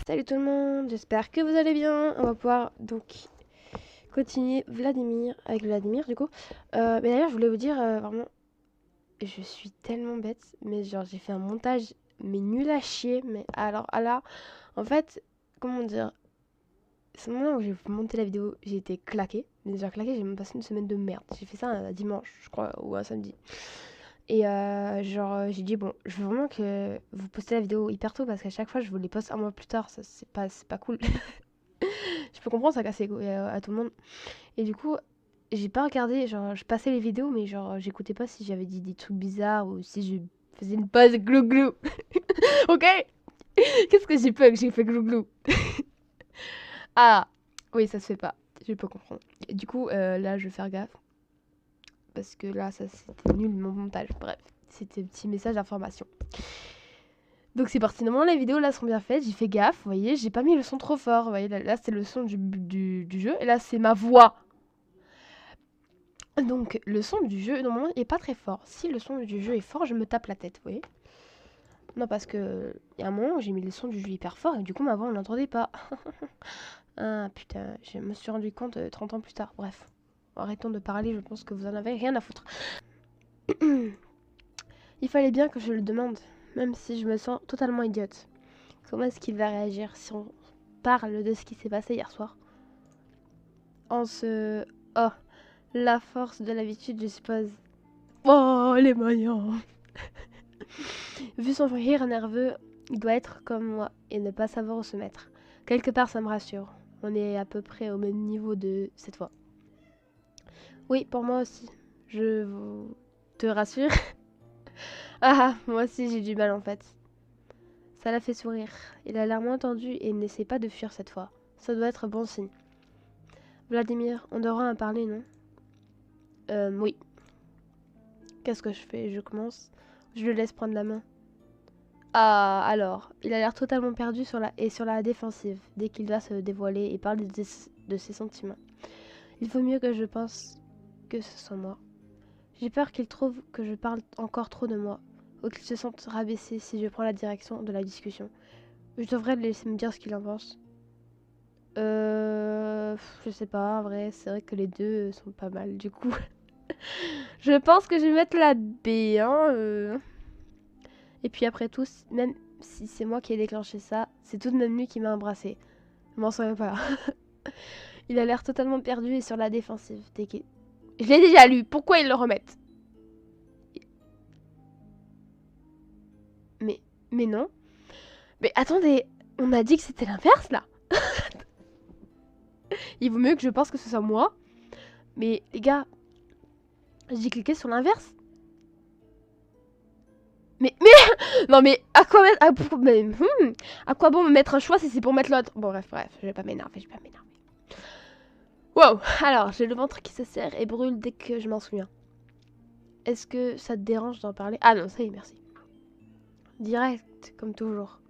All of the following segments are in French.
Salut tout le monde, j'espère que vous allez bien. On va pouvoir donc continuer avec Vladimir du coup. Mais d'ailleurs je voulais vous dire vraiment, je suis tellement bête, mais genre j'ai fait un montage mais nul à chier. Mais alors là, en fait, comment dire, ce moment où j'ai monté la vidéo, j'ai été claquée. Déjà claquée, j'ai même passé une semaine de merde. J'ai fait ça un dimanche, je crois, ou un samedi. Et j'ai dit bon, je veux vraiment que vous postez la vidéo hyper tôt parce qu'à chaque fois je vous les poste un mois plus tard, ça c'est pas cool. Je peux comprendre, ça casse les couilles à tout le monde. Et du coup, j'ai pas regardé, genre je passais les vidéos mais genre j'écoutais pas si j'avais dit des trucs bizarres ou si je faisais une pause glou glou. OK? Qu'est-ce que j'ai fait que j'ai fait glou glou? Ah, oui, ça se fait pas. Je peux comprendre. Et du coup, là je vais faire gaffe parce que là ça c'était nul mon montage. Bref, c'était un petit message d'information. Donc c'est parti, normalement les vidéos là sont bien faites, j'ai fait gaffe, vous voyez, j'ai pas mis le son trop fort, vous voyez, là c'est le son du jeu, et là c'est ma voix. Donc le son du jeu, normalement, est pas très fort. Si le son du jeu est fort, je me tape la tête, vous voyez. Non, parce que il y a un moment où j'ai mis le son du jeu hyper fort, et du coup ma voix on l'entendait pas. Ah putain, je me suis rendu compte 30 ans plus tard, bref. Arrêtons de parler, je pense que vous en avez rien à foutre. Il fallait bien que je le demande, même si je me sens totalement idiote. Comment est-ce qu'il va réagir si on parle de ce qui s'est passé hier soir? Oh, la force de l'habitude, je suppose. Oh, les moyens. Vu son rire nerveux, il doit être comme moi et ne pas savoir où se mettre. Quelque part, ça me rassure. On est à peu près au même niveau de cette fois. Oui, pour moi aussi. Je vous... te rassure. Ah, moi aussi j'ai du mal en fait. Ça l'a fait sourire. Il a l'air moins tendu et il n'essaie pas de fuir cette fois. Ça doit être bon signe. Vladimir, on devra en parler, non? Oui. Qu'est-ce que je fais? Je commence. Je le laisse prendre la main. Ah, alors, il a l'air totalement perdu sur la défensive, dès qu'il doit se dévoiler et parler de ses sentiments. Il vaut mieux que je pense que ce soit moi. J'ai peur qu'il trouve que je parle encore trop de moi, ou qu'il se sente rabaissé si je prends la direction de la discussion. Je devrais le laisser me dire ce qu'il en pense. Je sais pas, en vrai, c'est vrai que les deux sont pas mal, du coup. Je pense que je vais mettre la B, hein. Et puis après tout, même si c'est moi qui ai déclenché ça, c'est tout de même lui qui m'a embrassé. Je m'en souviens pas. Il a l'air totalement perdu et sur la défensive. Je l'ai déjà lu, pourquoi ils le remettent? Mais non. Mais attendez, on a dit que c'était l'inverse là. Il vaut mieux que je pense que ce soit moi. Mais les gars, j'ai cliqué sur l'inverse. Mais non mais à quoi mettre à quoi bon me mettre un choix si c'est pour mettre l'autre? Bon bref, je vais pas m'énerver, Wow, alors j'ai le ventre qui se serre et brûle dès que je m'en souviens. Est-ce que ça te dérange d'en parler? Ah non, ça y est, merci. Direct, comme toujours.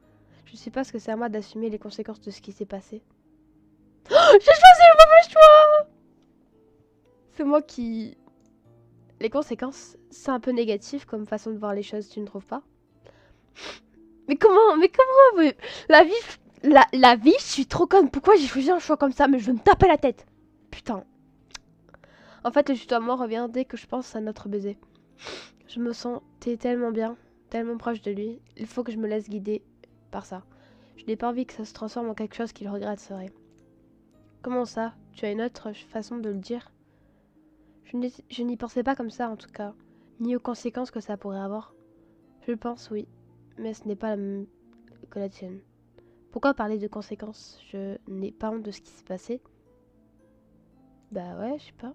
Je sais pas ce que c'est à moi d'assumer les conséquences de ce qui s'est passé. Oh, j'ai choisi le mauvais choix! C'est moi qui... Les conséquences, c'est un peu négatif comme façon de voir les choses, tu ne trouves pas? Mais comment la vie, la vie, je suis trop conne. Pourquoi j'ai choisi un choix comme ça? Mais je veux me taper la tête. Putain. En fait, le tutoiement revient dès que je pense à notre baiser. Je me sentais tellement bien, tellement proche de lui. Il faut que je me laisse guider par ça. Je n'ai pas envie que ça se transforme en quelque chose qu'il regretterait. Comment ça? Tu as une autre façon de le dire? Je n'y pensais pas comme ça en tout cas, ni aux conséquences que ça pourrait avoir. Je pense oui, mais ce n'est pas la même que la tienne. Pourquoi parler de conséquences? Je n'ai pas honte de ce qui s'est passé. Bah ouais, je sais pas.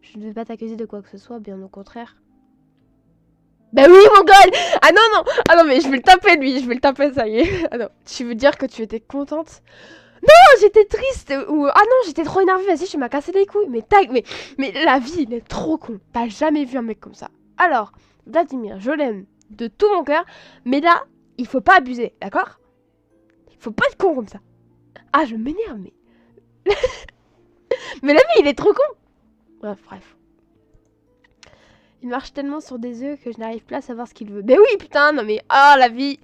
Je ne vais pas t'accuser de quoi que ce soit, bien au contraire. Bah oui, mon gars! Ah non, non! Ah non, mais je vais le taper, lui! Je vais le taper, ça y est. Ah non, tu veux dire que tu étais contente? Non, j'étais triste! Ou... Ah non, j'étais trop énervée, vas-y, tu m'as cassé les couilles. Mais la vie, il est trop con. T'as jamais vu un mec comme ça. Alors, Vladimir, je l'aime de tout mon cœur, mais là, il faut pas abuser, d'accord? Il faut pas être con comme ça. Ah, je m'énerve, mais... Mais la vie, il est trop con! Bref. Il marche tellement sur des œufs que je n'arrive plus à savoir ce qu'il veut. Mais oui, putain, non mais... Ah, la vie!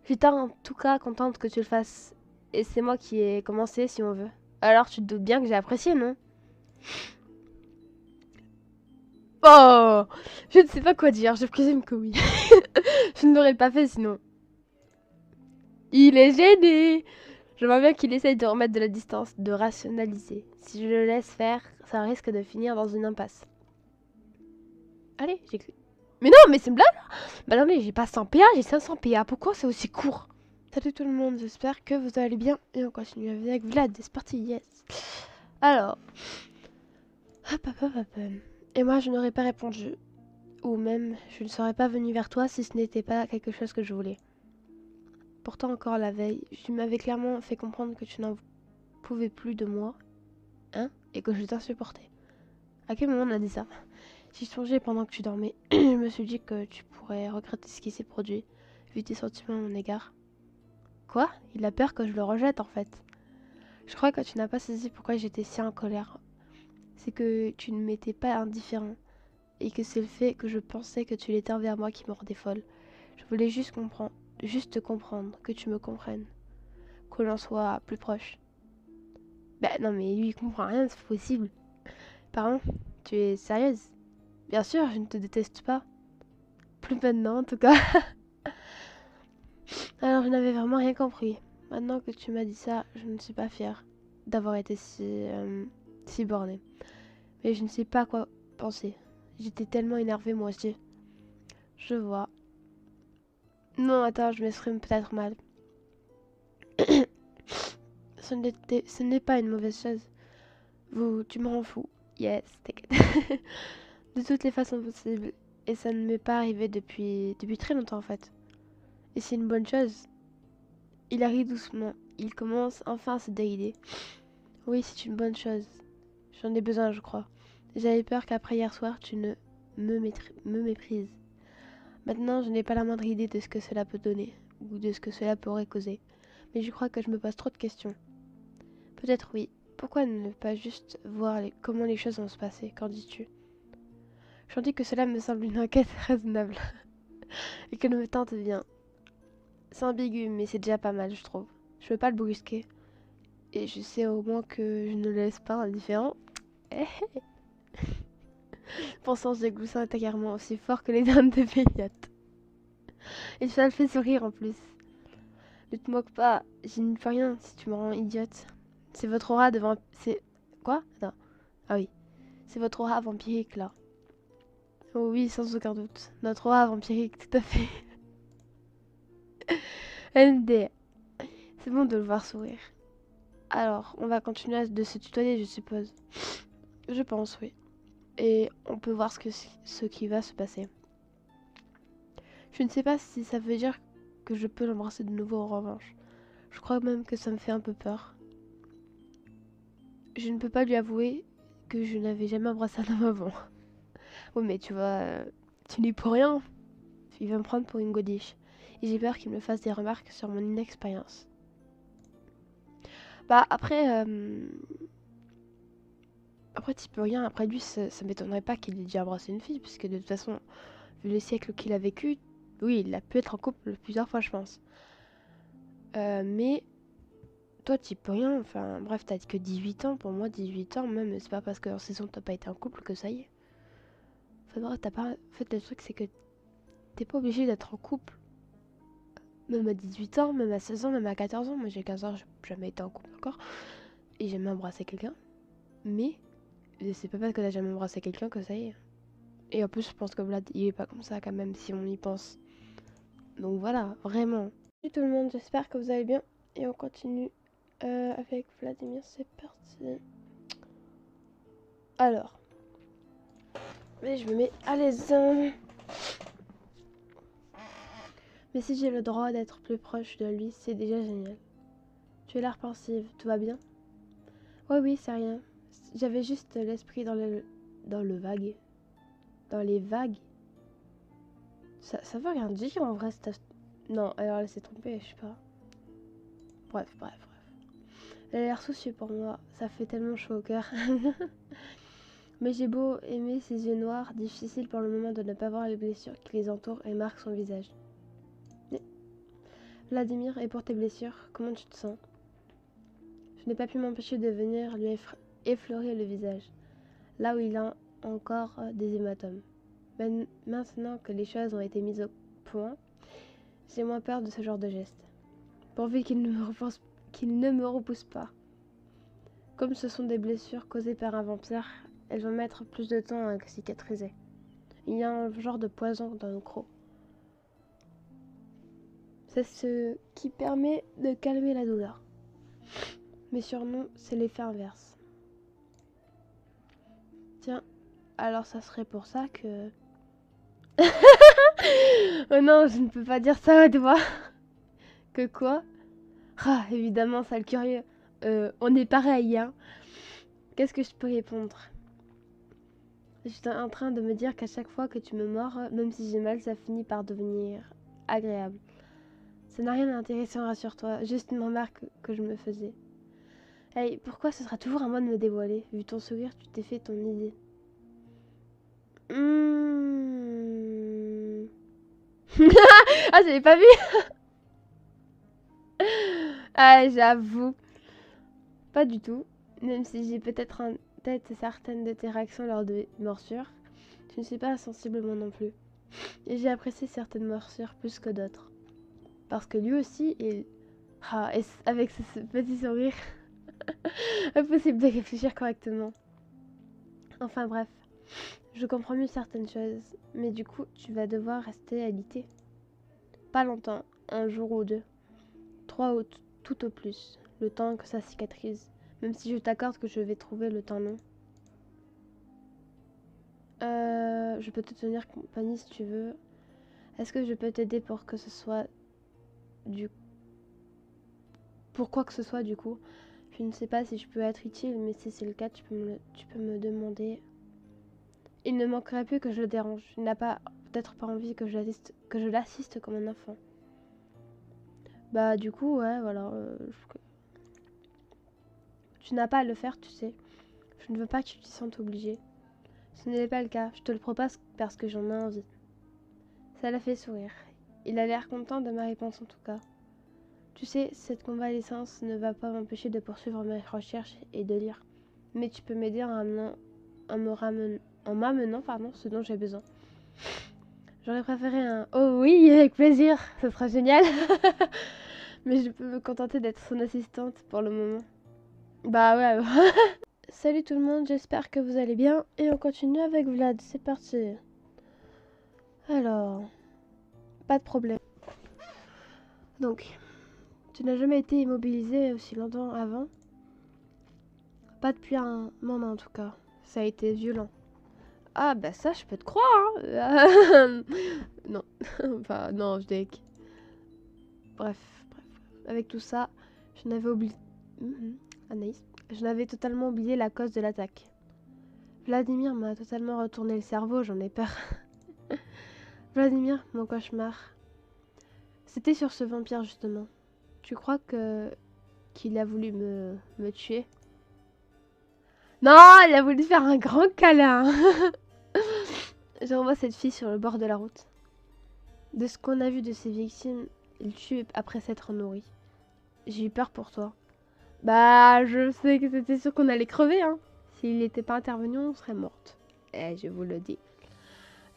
J'étais en tout cas contente que tu le fasses Et c'est moi qui ai commencé, si on veut. Alors, tu te doutes bien que j'ai apprécié, non? Oh! Je ne sais pas quoi dire, je présume que oui. Je ne l'aurais pas fait sinon. Il est gêné! Je vois bien qu'il essaye de remettre de la distance, de rationaliser. Si je le laisse faire, ça risque de finir dans une impasse. Allez, j'ai... Mais non, mais c'est une blague! Bah non, mais j'ai pas 100 PA, j'ai 500 PA. Pourquoi c'est aussi court? Salut tout le monde, j'espère que vous allez bien. Et on continue avec Vlad, c'est parti, yes. Alors... Hop, hop, hop, hop. Et moi, je n'aurais pas répondu. Ou même, je ne serais pas venue vers toi si ce n'était pas quelque chose que je voulais. Pourtant, encore la veille, tu m'avais clairement fait comprendre que tu n'en pouvais plus de moi, hein, et que je t'insupportais. À quel moment on a dit ça? J'y songeais pendant que tu dormais. Je me suis dit que tu pourrais regretter ce qui s'est produit, vu tes sentiments à mon égard. Quoi? Il a peur que je le rejette, en fait. Je crois que tu n'as pas saisi pourquoi j'étais si en colère. C'est que tu ne m'étais pas indifférent, et que c'est le fait que je pensais que tu l'étais envers moi qui me rendait folle. Je voulais juste te comprendre, que tu me comprennes, que l'on soit plus proche. Bah non mais lui il comprend rien, c'est pas possible. Pardon, tu es sérieuse? Bien sûr, je ne te déteste pas. Plus maintenant en tout cas. Alors je n'avais vraiment rien compris. Maintenant que tu m'as dit ça, je ne suis pas fière d'avoir été si bornée. Mais je ne sais pas quoi penser. J'étais tellement énervée moi aussi. Je vois. Non, attends, je m'exprime peut-être mal. Ce n'est pas une mauvaise chose. Tu me rends fou. Yes, t'inquiète. De toutes les façons possibles. Et ça ne m'est pas arrivé depuis très longtemps en fait. Et c'est une bonne chose. Il arrive doucement. Il commence enfin à se décider. Oui, c'est une bonne chose. J'en ai besoin, je crois. J'avais peur qu'après hier soir, tu ne me méprises. Maintenant, je n'ai pas la moindre idée de ce que cela peut donner, ou de ce que cela pourrait causer. Mais je crois que je me pose trop de questions. Peut-être oui. Pourquoi ne pas juste voir comment les choses vont se passer? Qu'en dis-tu? J'en dis que cela me semble une enquête raisonnable. Et qu'elle me tente bien. C'est ambigu, mais c'est déjà pas mal, je trouve. Je veux pas le brusquer. Et je sais au moins que je ne le laisse pas indifférent. Pensant que gloussin est également aussi fort que les dames de Péliate. Et ça le fait sourire en plus. Ne te moque pas, je n'y peux rien si tu me rends idiote. C'est votre aura de c'est... Quoi? Attends. Ah oui. C'est votre aura vampirique là. Oh oui, sans aucun doute. Notre aura vampirique, tout à fait. ND. C'est bon de le voir sourire. Alors, on va continuer de se tutoyer, je suppose. Je pense, oui. Et on peut voir ce qui va se passer. Je ne sais pas si ça veut dire que je peux l'embrasser de nouveau en revanche. Je crois même que ça me fait un peu peur. Je ne peux pas lui avouer que je n'avais jamais embrassé un homme avant. Oui, mais tu vois, tu n'y pour rien. Il va me prendre pour une godiche. Et j'ai peur qu'il me fasse des remarques sur mon inexpérience. Bah après, après tu peux rien. Après lui, ça m'étonnerait pas qu'il ait déjà embrassé une fille, puisque de toute façon, vu les siècles qu'il a vécu, oui, il a pu être en couple plusieurs fois, je pense. Mais toi, tu peux rien. Enfin, bref, t'as que 18 ans. Pour moi, 18 ans, même, c'est pas parce qu'en saison t'as pas été en couple que ça y est. Enfin, bref, t'as pas. En fait, le truc, c'est que t'es pas obligé d'être en couple. Même à 18 ans, même à 16 ans, même à 14 ans. Moi, j'ai 15 ans, j'ai jamais été en couple encore. Et j'ai jamais embrassé quelqu'un. Mais c'est pas parce que t'as jamais embrassé quelqu'un que ça y est. Et en plus, je pense que Vlad, il est pas comme ça quand même, si on y pense. Donc voilà, vraiment. Salut tout le monde, j'espère que vous allez bien. Et on continue avec Vladimir, c'est parti. Alors, mais je me mets à l'aise. Mais si j'ai le droit d'être plus proche de lui, c'est déjà génial. Tu as l'air pensive, tout va bien? Ouais, oui, c'est rien. J'avais juste l'esprit dans le vague. Dans les vagues. Ça veut rien dire en vrai. Non, alors elle s'est trompée, je sais pas. Bref. Elle a l'air soucieuse pour moi. Ça fait tellement chaud au cœur. Mais j'ai beau aimer ses yeux noirs, difficile pour le moment de ne pas voir les blessures qui les entourent et marquent son visage. Mais... Vladimir, et pour tes blessures, comment tu te sens? Je n'ai pas pu m'empêcher de venir lui effleurer le visage, là où il a encore des hématomes. Maintenant que les choses ont été mises au point, j'ai moins peur de ce genre de geste. Pourvu qu'il ne me repousse pas. Comme ce sont des blessures causées par un vampire, elles vont mettre plus de temps à cicatriser. Il y a un genre de poison dans le croc. C'est ce qui permet de calmer la douleur. Mais surnom, c'est l'effet inverse. Tiens, alors ça serait pour ça que... Oh non, je ne peux pas dire ça à toi. Que quoi? Ah, évidemment, sale curieux. On est pareil, hein. Qu'est-ce que je peux répondre? Je suis en train de me dire qu'à chaque fois que tu me mords, même si j'ai mal, ça finit par devenir agréable. Ça n'a rien d'intéressant, rassure-toi. Juste une remarque que je me faisais. Hey, pourquoi ce sera toujours à moi de me dévoiler? Vu ton sourire, tu t'es fait ton idée. Ah, j'avais pas vu. Ah, j'avoue. Pas du tout. Même si j'ai peut-être en tête certaines de tes réactions lors de morsures, je ne suis pas sensible moi non plus. Et j'ai apprécié certaines morsures plus que d'autres. Parce que lui aussi, il... Ah, et avec ce petit sourire, impossible de réfléchir correctement. Enfin bref, je comprends mieux certaines choses, mais du coup, tu vas devoir rester alité. Pas longtemps, un jour ou deux. 3 ou tout au plus, le temps que ça cicatrise. Même si je t'accorde que je vais trouver le temps long. Je peux te tenir compagnie si tu veux. Est-ce que je peux t'aider pour que ce soit pour quoi que ce soit du coup? Je ne sais pas si je peux être utile, mais si c'est le cas, tu peux me demander. Il ne manquerait plus que je le dérange. Il n'a peut-être pas envie que je l'assiste comme un enfant. Bah du coup, ouais, voilà. Tu n'as pas à le faire, tu sais. Je ne veux pas que tu t'y sentes obligé. Ce n'est pas le cas. Je te le propose parce que j'en ai envie. Ça l'a fait sourire. Il a l'air content de ma réponse en tout cas. Tu sais, cette convalescence ne va pas m'empêcher de poursuivre mes recherches et de lire. Mais tu peux m'aider en m'amenant ce dont j'ai besoin. J'aurais préféré un « Oh oui, avec plaisir, ce sera génial !» Mais je peux me contenter d'être son assistante pour le moment. Bah ouais. Salut tout le monde, j'espère que vous allez bien. Et on continue avec Vlad, c'est parti. Alors, pas de problème. Donc, tu n'as jamais été immobilisé aussi longtemps avant? Pas depuis un moment en tout cas. Ça a été violent. Ah bah ça je peux te croire hein. Non. Enfin non je deck. Bref. Avec tout ça, je n'avais oublié... Anaïs. Je n'avais totalement oublié la cause de l'attaque. Vladimir m'a totalement retourné le cerveau, j'en ai peur. Vladimir, mon cauchemar. C'était sur ce vampire justement. Tu crois qu'il a voulu me tuer? Non, il a voulu faire un grand câlin. Je revois cette fille sur le bord de la route. De ce qu'on a vu de ses victimes, il tue après s'être nourri. J'ai eu peur pour toi. Bah, je sais que c'était sûr qu'on allait crever, hein. S'il n'était pas intervenu, on serait morte. Eh, je vous le dis.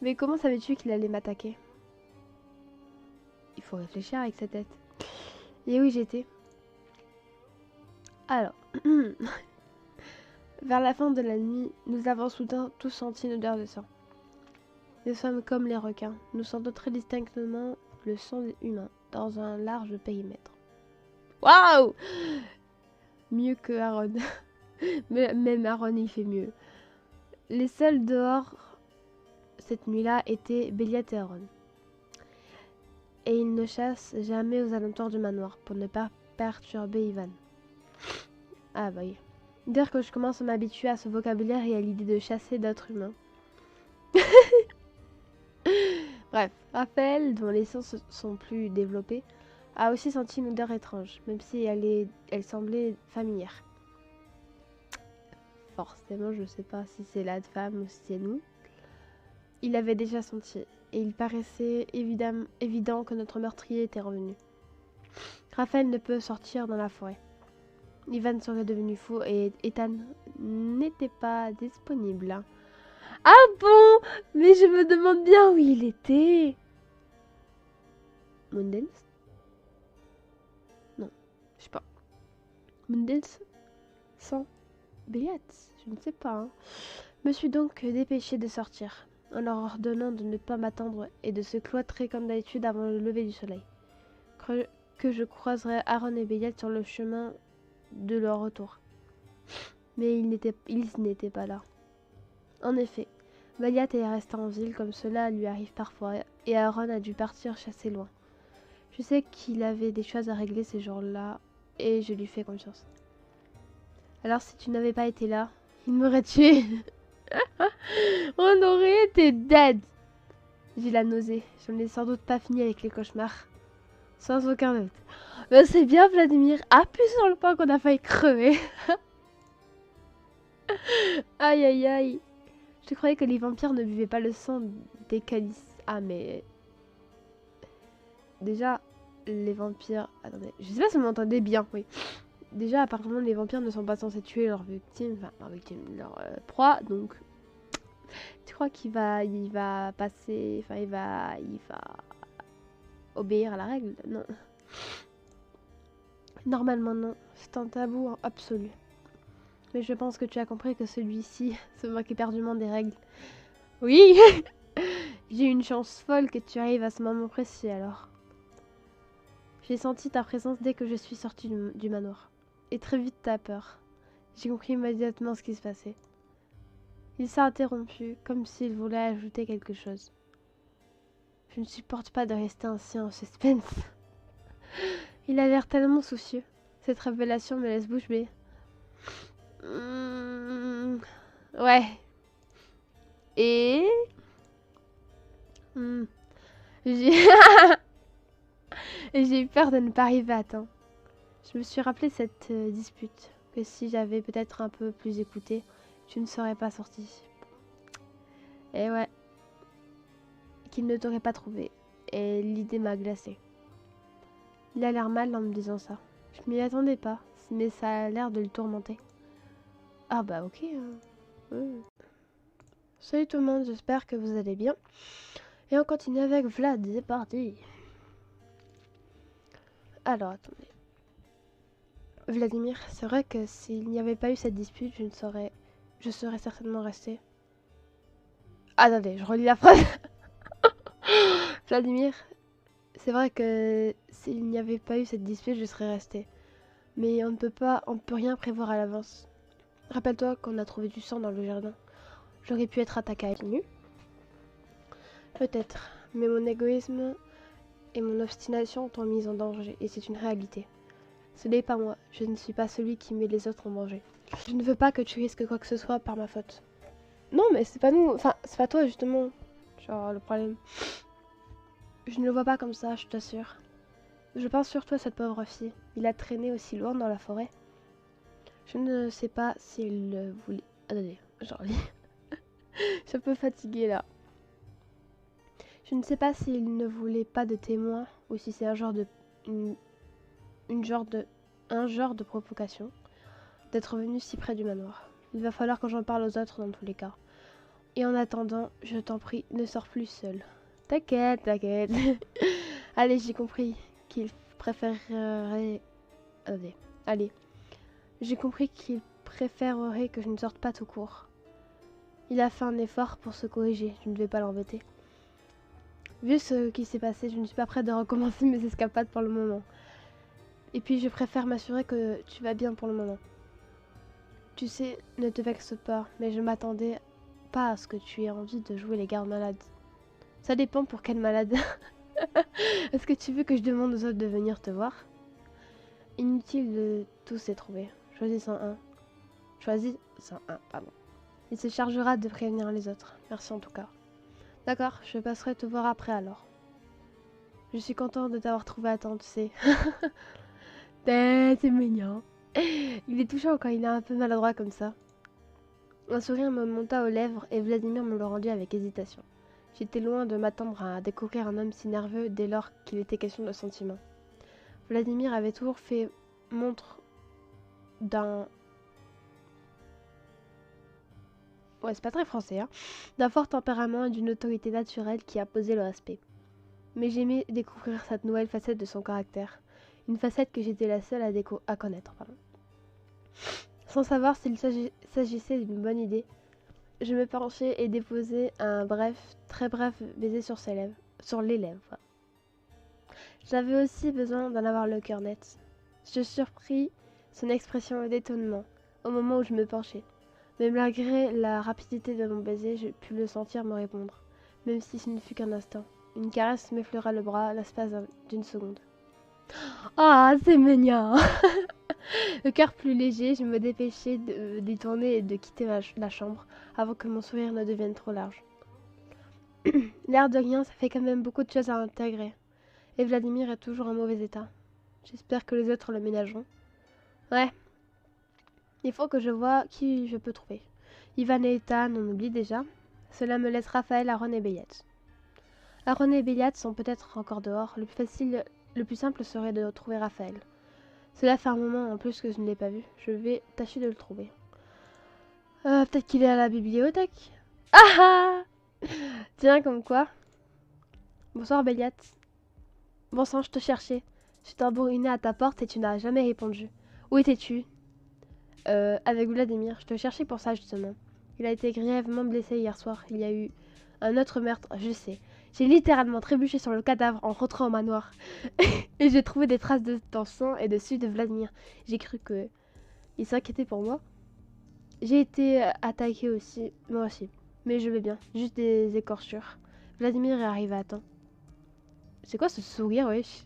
Mais comment savais-tu qu'il allait m'attaquer? Il faut réfléchir avec sa tête. Et oui, j'étais. Alors, vers la fin de la nuit, nous avons soudain tous senti une odeur de sang. Nous sommes comme les requins. Nous sentons très distinctement le sang humain dans un large périmètre. Waouh! Mieux que Aaron. Même Aaron, il fait mieux. Les seuls dehors cette nuit-là étaient Béliat et Aaron. Et ils ne chassent jamais aux alentours du manoir pour ne pas perturber Ivan. Ah bah oui. Dire que je commence à m'habituer à ce vocabulaire et à l'idée de chasser d'autres humains. Bref, Raphaël, dont les sens sont plus développés, a aussi senti une odeur étrange, même si elle semblait familière. Forcément, je sais pas si c'est la femme ou si c'est nous. Il avait déjà senti, et il paraissait évident que notre meurtrier était revenu. Raphaël ne peut sortir dans la forêt. Ivan serait devenu fou et Ethan n'était pas disponible. Ah bon? Mais je me demande bien où il était. Mundels? Non, je sais pas. Mundels? Sans Béat? Je ne sais pas. Hein. Je me suis donc dépêchée de sortir, en leur ordonnant de ne pas m'attendre et de se cloîtrer comme d'habitude avant le lever du soleil. Que je croiserais Aaron et Béat sur le chemin de leur retour. Mais ils n'étaient pas là. En effet, Béat est resté en ville comme cela lui arrive parfois, et Aaron a dû partir chasser loin. Je sais qu'il avait des choses à régler ces jours-là, et je lui fais confiance. Alors si tu n'avais pas été là, il m'aurait tué. On aurait été dead. J'ai la nausée. Je n'ai sans doute pas fini avec les cauchemars. Sans aucun doute. Mais c'est bien, Vladimir. Appuie sur le point qu'on a failli crever. Aïe, aïe, aïe. Je croyais que les vampires ne buvaient pas le sang des calices. Ah, mais... Déjà, les vampires... Attendez, je sais pas si vous m'entendez bien, oui. Déjà, apparemment, les vampires ne sont pas censés tuer leurs victimes, leur proie, donc... Tu crois qu'il va passer... Enfin, il va obéir à la règle? Non. Normalement, non. C'est un tabou absolu. Mais je pense que tu as compris que celui-ci se moque éperdument des règles. Oui. J'ai une chance folle que tu arrives à ce moment précis, alors. J'ai senti ta présence dès que je suis sortie du manoir. Et très vite, t'as peur. J'ai compris immédiatement ce qui se passait. Il s'est interrompu, comme s'il voulait ajouter quelque chose. Je ne supporte pas de rester ainsi en suspense. Il a l'air tellement soucieux. Cette révélation me laisse bouche bée. Ouais. Et... J'ai... J'ai eu peur de ne pas arriver à temps. Je me suis rappelé cette dispute, que si j'avais peut-être un peu plus écouté, tu ne serais pas sorti. Et ouais, qu'il ne t'aurait pas trouvé. Et l'idée m'a glacée. Il a l'air mal en me disant ça. Je m'y attendais pas, mais ça a l'air de le tourmenter. Ah bah ok. Salut tout le monde, j'espère que vous allez bien. Et on continue avec Vlad, c'est parti. Alors attendez. Vladimir, c'est vrai que s'il n'y avait pas eu cette dispute, je serais certainement resté. Attendez, je relis la phrase. Vladimir, c'est vrai que s'il n'y avait pas eu cette dispute, je serais resté. Mais on ne peut rien prévoir à l'avance. Rappelle-toi qu'on a trouvé du sang dans le jardin. J'aurais pu être attaqué à nu. Peut-être, mais mon égoïsme et mon obstination t'ont mise en danger, et c'est une réalité. Ce n'est pas moi, je ne suis pas celui qui met les autres en danger. Je ne veux pas que tu risques quoi que ce soit par ma faute. Non, mais c'est pas nous, enfin, c'est pas toi justement, genre le problème. Je ne le vois pas comme ça, je t'assure. Je pense surtout à cette pauvre fille. Il a traîné aussi loin dans la forêt. Je ne sais pas s'il voulait... Attendez, j'en lis. Je suis un peu fatiguée là. Je ne sais pas s'il ne voulait pas de témoins ou si c'est un genre de... un genre de provocation d'être venu si près du manoir. Il va falloir que j'en parle aux autres dans tous les cas. Et en attendant, je t'en prie, ne sors plus seul. T'inquiète, t'inquiète. Allez, j'ai compris qu'il préférerait... Allez. J'ai compris qu'il préférerait que je ne sorte pas tout court. Il a fait un effort pour se corriger, je ne vais pas l'embêter. Vu ce qui s'est passé, je ne suis pas prête de recommencer mes escapades pour le moment. Et puis je préfère m'assurer que tu vas bien pour le moment. Tu sais, ne te vexe pas, mais je m'attendais pas à ce que tu aies envie de jouer les gardes malades. Ça dépend pour quelle malade. Est-ce que tu veux que je demande aux autres de venir te voir? Inutile de tous les trouver. Choisis-en un. Choisis-en un, pardon. Il se chargera de prévenir les autres. Merci en tout cas. D'accord, je passerai te voir après alors. Je suis contente de t'avoir trouvé à temps, tu sais. C'est mignon. Il est touchant quand il est un peu maladroit comme ça. Un sourire me monta aux lèvres et Vladimir me le rendit avec hésitation. J'étais loin de m'attendre à découvrir un homme si nerveux dès lors qu'il était question de sentiments. Vladimir avait toujours fait montre d'un... Ouais, c'est pas très français, hein. D'un fort tempérament et d'une autorité naturelle qui imposait le respect. Mais j'aimais découvrir cette nouvelle facette de son caractère. Une facette que j'étais la seule à connaître. Pardon. Sans savoir s'il s'agissait d'une bonne idée, je me penchai et déposai un très bref baiser sur les lèvres. Voilà. J'avais aussi besoin d'en avoir le cœur net. Je surpris son expression d'étonnement au moment où je me penchai. Mais malgré la rapidité de mon baiser, je pus le sentir me répondre, même si ce ne fut qu'un instant. Une caresse m'effleura le bras l'espace d'une seconde. Ah, c'est mignon. Le cœur plus léger, je me dépêchai de détourner et de quitter la chambre avant que mon sourire ne devienne trop large. L'air de rien, ça fait quand même beaucoup de choses à intégrer. Et Vladimir est toujours en mauvais état. J'espère que les autres le ménageront. Ouais. Il faut que je vois qui je peux trouver. Ivan et Ethan, on oublie déjà. Cela me laisse Raphaël, Aaron et Béliat. Aaron et Béliat sont peut-être encore dehors. Le plus simple serait de trouver Raphaël. Cela fait un moment en plus que je ne l'ai pas vu. Je vais tâcher de le trouver. Peut-être qu'il est à la bibliothèque. Ah ah! Tiens, comme quoi. Bonsoir, Béliat. Bon sang, je te cherchais. Je t'ai bourriné à ta porte et tu n'as jamais répondu. Où étais-tu? Avec Vladimir. Je te cherchais pour ça, justement. Il a été grièvement blessé hier soir. Il y a eu un autre meurtre, je sais. J'ai littéralement trébuché sur le cadavre en rentrant au manoir. Et j'ai trouvé des traces de ton sang et dessus de Vladimir. J'ai cru que il s'inquiétait pour moi. J'ai été attaqué aussi, moi aussi. Mais je vais bien, juste des écorchures. Vladimir est arrivé à temps. C'est quoi ce sourire, wesh?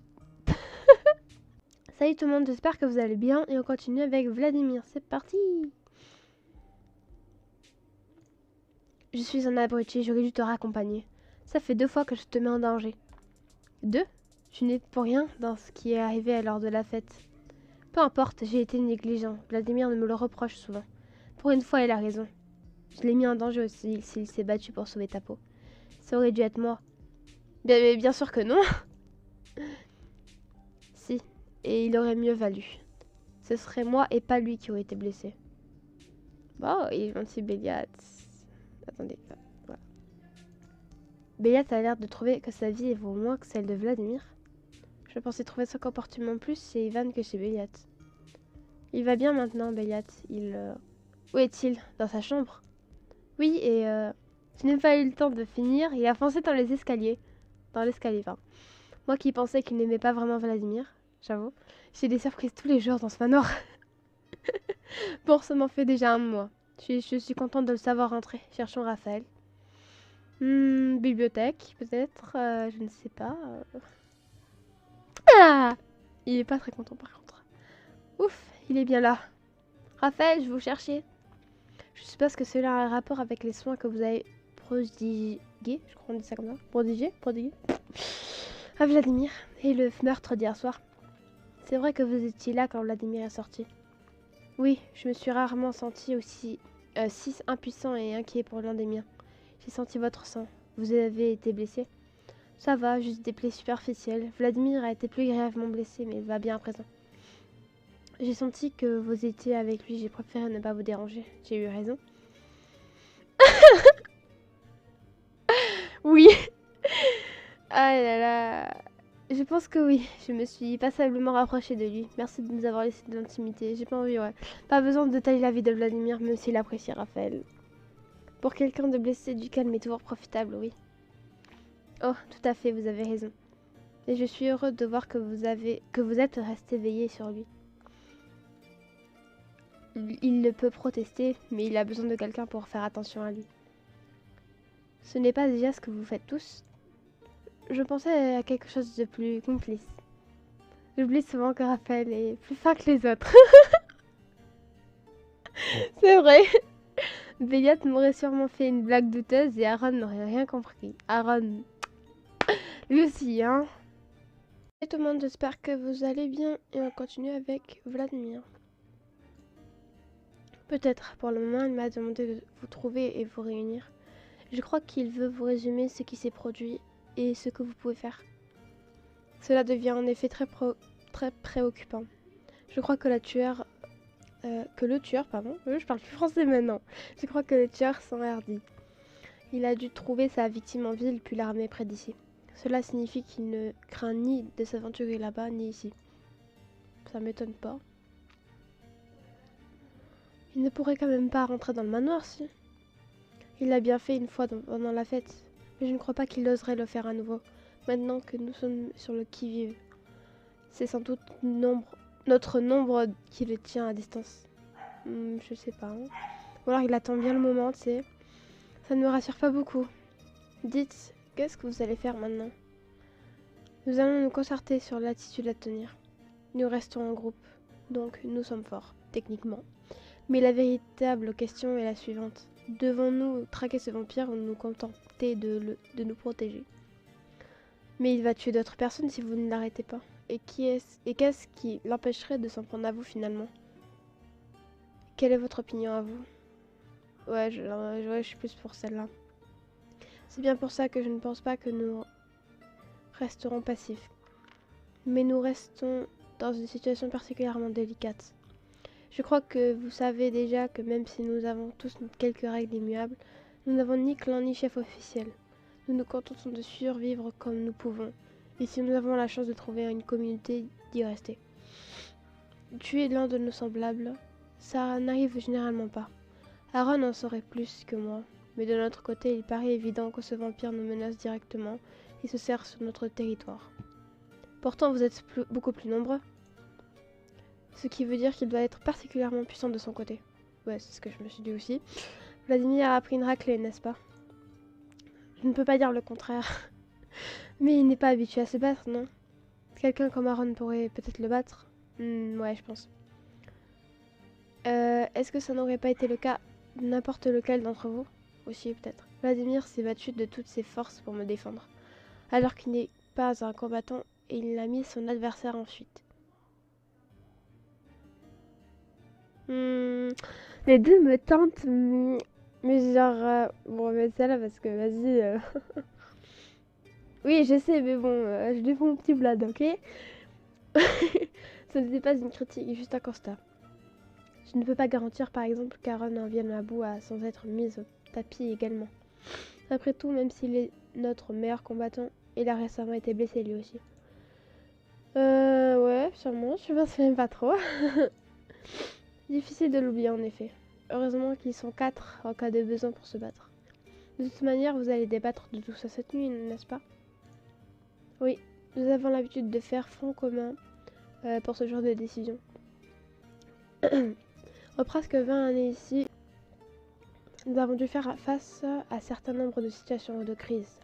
Salut tout le monde, j'espère que vous allez bien. Et on continue avec Vladimir, c'est parti! Je suis un abruti, j'aurais dû te raccompagner. Ça fait 2 fois que je te mets en danger. 2? Je n'ai pour rien dans ce qui est arrivé lors de la fête. Peu importe, j'ai été négligent. Vladimir me le reproche souvent. Pour une fois, il a raison. Je l'ai mis en danger aussi s'il s'est battu pour sauver ta peau. Ça aurait dû être moi. Bien sûr que non. Si, et il aurait mieux valu. Ce serait moi et pas lui qui aurait été blessé. Bon, il est gentil, Béliat. Attendez, voilà. Béliat a l'air de trouver que sa vie vaut moins que celle de Vladimir. Je pensais trouver son comportement plus chez Ivan que chez Béliat. Il va bien maintenant, Béliat. Où est-il? Dans sa chambre? Oui, et je n'ai pas eu le temps de finir. Il a foncé dans les escaliers. Dans l'escalier, enfin. Moi qui pensais qu'il n'aimait pas vraiment Vladimir, j'avoue. J'ai des surprises tous les jours dans ce manoir. Bon, ça m'en fait déjà un mois. Je suis contente de le savoir rentrer. Cherchons Raphaël. Bibliothèque, peut-être. Je ne sais pas. Ah! Il est pas très content par contre. Ouf, il est bien là. Raphaël, je vous cherchais. Je suppose que cela a un rapport avec les soins que vous avez prodigués. Je crois qu'on dit ça comme ça. Prodigués. À Vladimir. Et le meurtre d'hier soir. C'est vrai que vous étiez là quand Vladimir est sorti. Oui, je me suis rarement senti aussi si impuissant et inquiet pour l'un des miens. J'ai senti votre sang. Vous avez été blessé? Ça va, juste des plaies superficielles. Vladimir a été plus grièvement blessé, mais il va bien à présent. J'ai senti que vous étiez avec lui. J'ai préféré ne pas vous déranger. J'ai eu raison. Oui. Ah là là. Je pense que oui. Je me suis passablement rapprochée de lui. Merci de nous avoir laissé de l'intimité. J'ai pas envie, ouais. Pas besoin de détailler la vie de Vladimir, même s'il apprécie Raphaël. Pour quelqu'un de blessé, du calme est toujours profitable, oui. Oh, tout à fait, vous avez raison. Et je suis heureux de voir que vous êtes resté veillé sur lui. Il ne peut protester, mais il a besoin de quelqu'un pour faire attention à lui. Ce n'est pas déjà ce que vous faites tous. Je pensais à quelque chose de plus complice. J'oublie souvent que Raphaël est plus fin que les autres. C'est vrai. Béliat m'aurait sûrement fait une blague douteuse et Aaron n'aurait rien compris. Aaron, lui aussi, hein. Et tout le monde, j'espère que vous allez bien et on continue avec Vladimir. Peut-être, pour le moment, il m'a demandé de vous trouver et vous réunir. Je crois qu'il veut vous résumer ce qui s'est produit et ce que vous pouvez faire. Cela devient en effet très préoccupant. Je crois que le tueur que le tueur, pardon, je parle plus français maintenant. Je crois que le tueur s'enhardit. Il a dû trouver sa victime en ville puis la ramener près d'ici. Cela signifie qu'il ne craint ni de s'aventurer là-bas ni ici. Ça m'étonne pas. Il ne pourrait quand même pas rentrer dans le manoir, si. Il l'a bien fait une fois pendant la fête, mais je ne crois pas qu'il oserait le faire à nouveau, maintenant que nous sommes sur le qui-vive. C'est sans doute notre nombre qui le tient à distance. Je sais pas. Hein. Ou alors il attend bien le moment, tu sais. Ça ne me rassure pas beaucoup. Dites, qu'est-ce que vous allez faire maintenant? Nous allons nous concerter sur l'attitude à tenir. Nous restons en groupe, donc nous sommes forts, techniquement. Mais la véritable question est la suivante. Devons-nous traquer ce vampire ou nous contenter de nous protéger? Mais il va tuer d'autres personnes si vous ne l'arrêtez pas. Et qu'est-ce qui l'empêcherait de s'en prendre à vous finalement? Quelle est votre opinion à vous? Ouais, je suis plus pour celle-là. C'est bien pour ça que je ne pense pas que nous resterons passifs. Mais nous restons dans une situation particulièrement délicate. Je crois que vous savez déjà que même si nous avons tous quelques règles immuables, nous n'avons ni clan ni chef officiel. Nous nous contentons de survivre comme nous pouvons. Et si nous avons la chance de trouver une communauté, d'y rester. Tuer l'un de nos semblables, ça n'arrive généralement pas. Aaron en saurait plus que moi, mais de notre côté, il paraît évident que ce vampire nous menace directement et se sert sur notre territoire. Pourtant, vous êtes beaucoup plus nombreux. Ce qui veut dire qu'il doit être particulièrement puissant de son côté. Ouais, c'est ce que je me suis dit aussi. Vladimir a pris une raclée, n'est-ce pas? Je ne peux pas dire le contraire. Mais il n'est pas habitué à se battre, non? Quelqu'un comme Aaron pourrait peut-être le battre? Ouais, je pense. Est-ce que ça n'aurait pas été le cas de n'importe lequel d'entre vous? Aussi, peut-être. Vladimir s'est battu de toutes ses forces pour me défendre. Alors qu'il n'est pas un combattant et il a mis son adversaire en fuite. Les deux me tentent, mais genre... bon, mais celle-là parce que, vas-y... Oui, je sais, mais bon, je défends mon petit Vlad, ok? Ce n'était pas une critique, juste un constat. Je ne peux pas garantir, par exemple, qu'Aaron en vienne à bout sans être mise au tapis également. Après tout, même s'il est notre meilleur combattant, il a récemment été blessé lui aussi. Ouais, sûrement, je pense même pas trop. Difficile de l'oublier en effet. Heureusement qu'ils sont 4 en cas de besoin pour se battre. De toute manière, vous allez débattre de tout ça cette nuit, n'est-ce pas? Oui, nous avons l'habitude de faire front commun pour ce genre de décision. En presque 20 années ici, nous avons dû faire face à un certain nombre de situations de crise.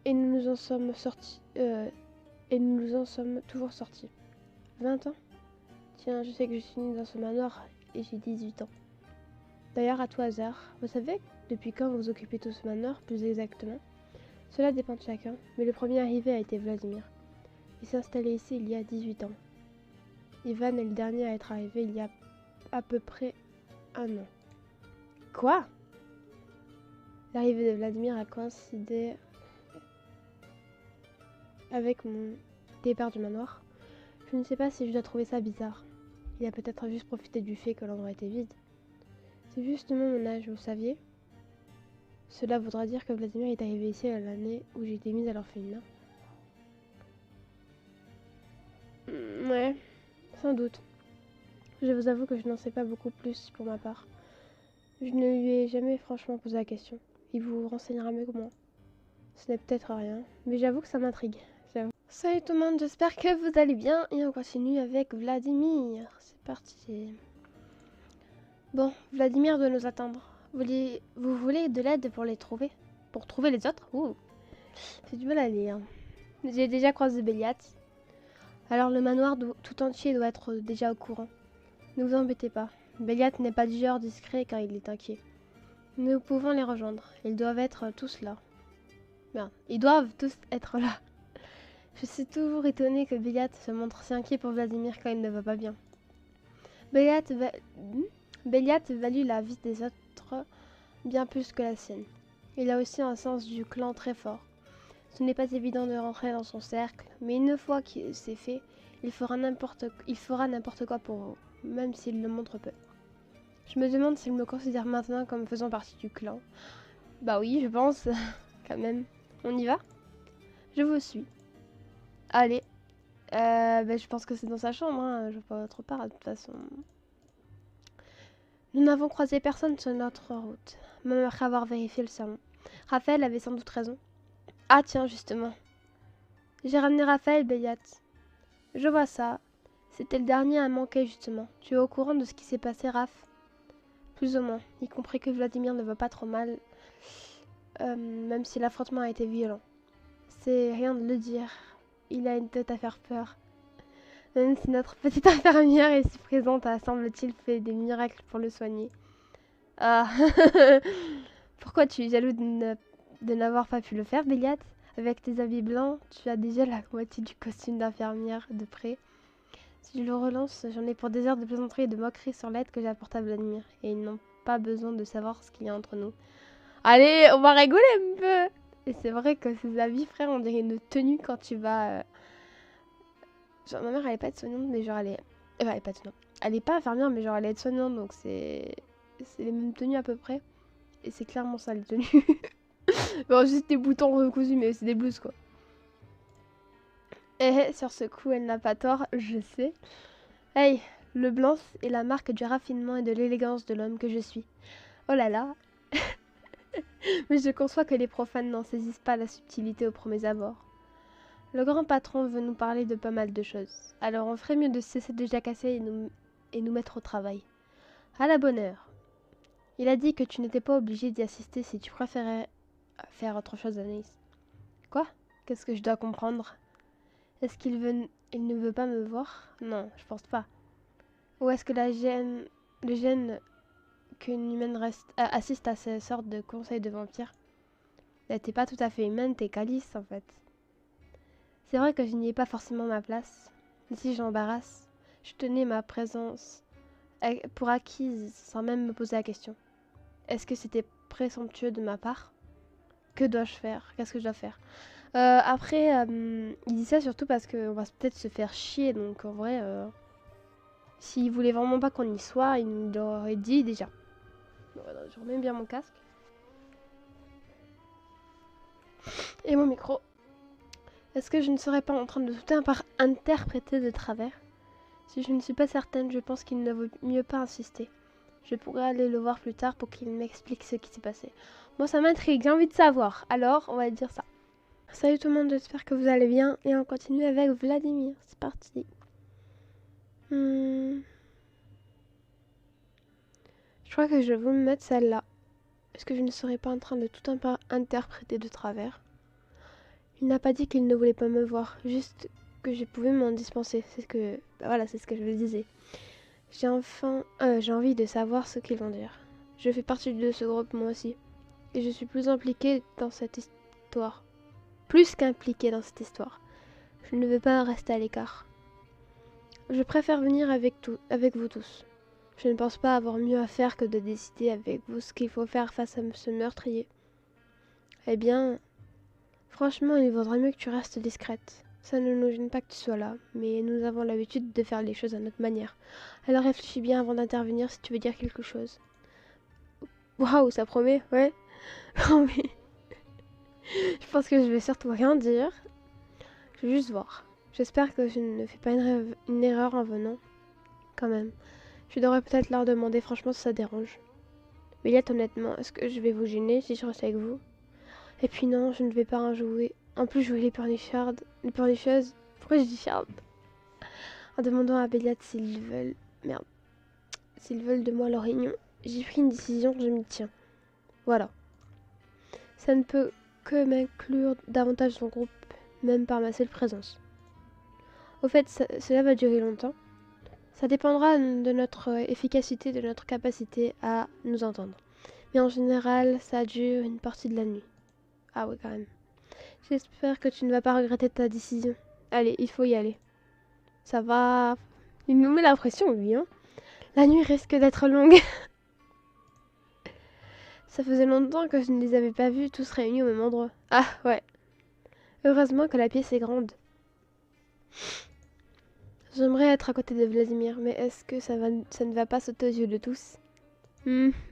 Et nous nous en sommes sortis. Et nous nous en sommes toujours sortis. 20 ans? Tiens, je sais que je suis née dans ce manoir et j'ai 18 ans. D'ailleurs, à tout hasard, vous savez depuis quand vous occupez tout ce manoir, plus exactement? Cela dépend de chacun, mais le premier arrivé a été Vladimir. Il s'est installé ici il y a 18 ans. Ivan est le dernier à être arrivé il y a à peu près 1 an. Quoi? L'arrivée de Vladimir a coïncidé avec mon départ du manoir. Je ne sais pas si je dois trouver ça bizarre. Il a peut-être juste profité du fait que l'endroit était vide. C'est justement mon âge, vous saviez? Cela voudra dire que Vladimir est arrivé ici à l'année où j'ai été mise à l'orphelinat. Ouais, sans doute. Je vous avoue que je n'en sais pas beaucoup plus pour ma part. Je ne lui ai jamais franchement posé la question. Il vous renseignera mieux que moi. Ce n'est peut-être rien, mais j'avoue que ça m'intrigue. Salut tout le monde, j'espère que vous allez bien et on continue avec Vladimir. C'est parti. Bon, Vladimir doit nous attendre. Vous voulez de l'aide pour les trouver? Pour trouver les autres? Ouh, j'ai du mal à lire. J'ai déjà croisé Béliat. Alors le manoir tout entier doit être déjà au courant. Ne vous embêtez pas. Béliat n'est pas du genre discret car il est inquiet. Nous pouvons les rejoindre. Ils doivent être tous là. Bien, ils doivent tous être là. Je suis toujours étonnée que Béliat se montre si inquiet pour Vladimir quand il ne va pas bien. Béliat value la vie des autres bien plus que la sienne. Il a aussi un sens du clan très fort. Ce n'est pas évident de rentrer dans son cercle, mais une fois que c'est fait, il fera n'importe quoi pour vous, même s'il le montre peu. Je me demande s'il me considère maintenant comme faisant partie du clan. Bah oui, je pense, quand même. On y va? Je vous suis. Allez. Je pense que c'est dans sa chambre, hein. Je vois pas autre part, de toute façon. Nous n'avons croisé personne sur notre route, même après avoir vérifié le salon. Raphaël avait sans doute raison. Ah tiens, justement. J'ai ramené Raphaël, Béliat. Je vois ça. C'était le dernier à manquer, justement. Tu es au courant de ce qui s'est passé, Raph? Plus ou moins, y compris que Vladimir ne va pas trop mal, même si l'affrontement a été violent. C'est rien de le dire. Il a une tête à faire peur. Même si notre petite infirmière est si présente, a semble-t-il fait des miracles pour le soigner. Ah, pourquoi tu es jaloux de n'avoir pas pu le faire, Béliat? Avec tes habits blancs, tu as déjà la moitié du costume d'infirmière de près. Si je le relance, j'en ai pour des heures de plaisanterie et de moquerie sur l'aide que j'apporte à Vladimir. Et ils n'ont pas besoin de savoir ce qu'il y a entre nous. Allez, on va rigoler un peu! Et c'est vrai que ces habits, frère, on dirait une tenue quand tu vas... Genre, ma mère, elle est pas soignante, mais genre, elle est... Enfin, elle est pas soignante. Elle est pas infirmière, mais genre, elle est soignante, donc c'est... C'est les mêmes tenues à peu près. Et c'est clairement ça, les tenues. Bon, juste des boutons recousus, mais c'est des blouses, quoi. Et sur ce coup, elle n'a pas tort, je sais. Hey, le blanc est la marque du raffinement et de l'élégance de l'homme que je suis. Oh là là. Mais je conçois que les profanes n'en saisissent pas la subtilité au premier abord. Le grand patron veut nous parler de pas mal de choses. Alors on ferait mieux de cesser de jacasser et nous mettre au travail. À la bonne heure. Il a dit que tu n'étais pas obligé d'y assister si tu préférais faire autre chose, Anaïs. Quoi? Qu'est-ce que je dois comprendre? Est-ce il ne veut pas me voir? Non, je pense pas. Ou est-ce que le gène qu'une humaine assiste à ces sortes de conseils de vampires? Là, t'es pas tout à fait humaine, t'es calice en fait. C'est vrai que je n'y ai pas forcément ma place. Mais si j'embarrasse, je tenais ma présence pour acquise sans même me poser la question. Est-ce que c'était présomptueux de ma part? Que dois-je faire? Qu'est-ce que je dois faire? Après, il dit ça surtout parce qu'on va peut-être se faire chier, donc en vrai, s'il voulait vraiment pas qu'on y soit, il nous l'aurait dit déjà. Bon, voilà, je remets bien mon casque. Et mon micro. Est-ce que je ne serais pas en train de tout interpréter de travers? Si je ne suis pas certaine, je pense qu'il ne vaut mieux pas insister. Je pourrais aller le voir plus tard pour qu'il m'explique ce qui s'est passé. Moi, ça m'intrigue, j'ai envie de savoir. Alors, on va dire ça. Salut tout le monde, j'espère que vous allez bien. Et on continue avec Vladimir. C'est parti. Je crois que je vais vous mettre celle-là. Est-ce que je ne serais pas en train de tout interpréter de travers? Il n'a pas dit qu'il ne voulait pas me voir, juste que je pouvais m'en dispenser. C'est ce que... Bah voilà, c'est ce que je vous disais. J'ai envie de savoir ce qu'ils vont dire. Je fais partie de ce groupe moi aussi. Et je suis plus impliquée dans cette histoire. Plus qu'impliquée dans cette histoire. Je ne veux pas rester à l'écart. Je préfère venir avec vous tous. Je ne pense pas avoir mieux à faire que de décider avec vous ce qu'il faut faire face à ce meurtrier. Eh bien, franchement, il vaudrait mieux que tu restes discrète. Ça ne nous gêne pas que tu sois là, mais nous avons l'habitude de faire les choses à notre manière. Alors réfléchis bien avant d'intervenir si tu veux dire quelque chose. Waouh, ça promet, ouais. Non mais... Je pense que je vais surtout rien dire. Je vais juste voir. J'espère que je ne fais pas une erreur en venant. Quand même. Je devrais peut-être leur demander franchement si ça dérange. Mais honnêtement, est-ce que je vais vous gêner si je reste avec vous? Et puis non, je ne vais pas en jouer. En plus, jouer les pleurnicheuses. Pourquoi je dis chardes? En demandant à Béliat s'ils veulent... Merde. S'ils veulent de moi leur réunion. J'ai pris une décision, je m'y tiens. Voilà. Ça ne peut que m'inclure davantage dans son groupe, même par ma seule présence. Au fait, cela va durer longtemps. Ça dépendra de notre efficacité, de notre capacité à nous entendre. Mais en général, ça dure une partie de la nuit. Ah ouais, quand même. J'espère que tu ne vas pas regretter ta décision. Allez, il faut y aller. Ça va... Il nous met la pression, lui, hein. La nuit risque d'être longue. Ça faisait longtemps que je ne les avais pas vus tous réunis au même endroit. Ah, ouais. Heureusement que la pièce est grande. J'aimerais être à côté de Vladimir, mais est-ce que ça ne va pas sauter aux yeux de tous?